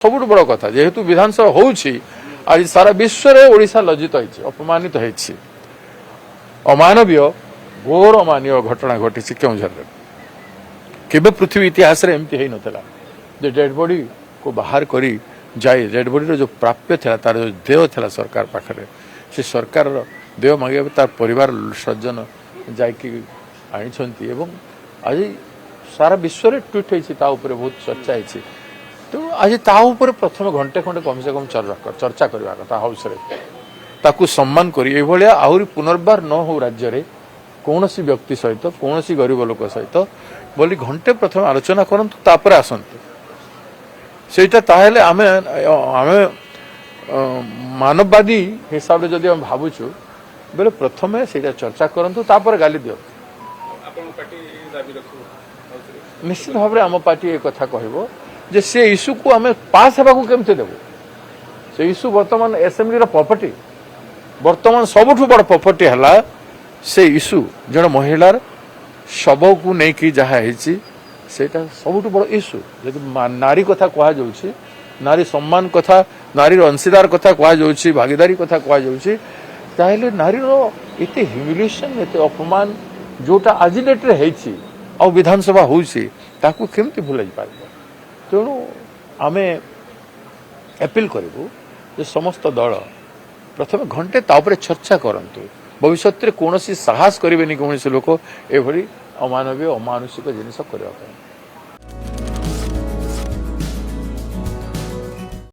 सबुठ बड़ कथा जेहेतु विधानसभा होउछि आज सारा विश्व रे ओडिशा लज्जित होइछि अपमानित होइछि अमानवीय घोर अमानवीय घटना घटी केउझर केबे पृथ्वी इतिहास रे एमती हेई नथला जे डेड बॉडी को बाहर करी जाए डेड बॉडी रो जो प्राप्य था तार जो देह था सरकार पाखरे से सरकार रो देह मागे तार परिवार सज्जन जाइकी आनिछंती एवं आज सारा विश्व रे ट्वीट होइछि ता ऊपर बहुत चर्चा होइछि तो आज ता ऊपर प्रथम घंटे खंडे कम से कम चर्चा करबा कथा हाउस रे ताकू सम्मान करी ए भलिया आहुरी पुनर्बार न हो राज्य रे कोनोसी व्यक्ति सहित कोनोसी गरीब लोक सहित बोली घंटे प्रथम आलोचना करंतु तापर आसंतु सेटा ताहेले आमे आमे मानववादी हिसाब रे जदी हम भाबुछु बेले प्रथमे सेटा चर्चा करंतु तापर गाली दियो आपण पार्टी दाबी रखु निश्चित भाव रे आम पार्टी ए कथा कहबो जे से इश्यू को आमे पास हेबा को केमते देबो से इश्यू वर्तमान असेंबली रो प्रॉपर्टी वर्तमान सबुठु बड़ प्रॉपर्टी हला से इश्यू जण महिलार शव को नहीं कि जहा हेची सेटा सबुठु बड़ इश्यू जदि नारी कथा कहा जाउछि नारी सम्मान कथा नारी अंशीदार कथा कहा जाउछि भागीदारी कथा कहा जाउछि ताहेले नारी रो एते ह्यूमिलिएशन एते अपमान जोटा आज डेट रे हेची आ विधानसभा होउछि ताकू केमति भुलै पारबो तेणु आमे अपील करूँ जे समस्त दल प्रथम घंटे तापर चर्चा करंतु भविष्य में कौन साहस करेनि कौन लोक एभली अमानवीय अमानुषिक जिनिस करने।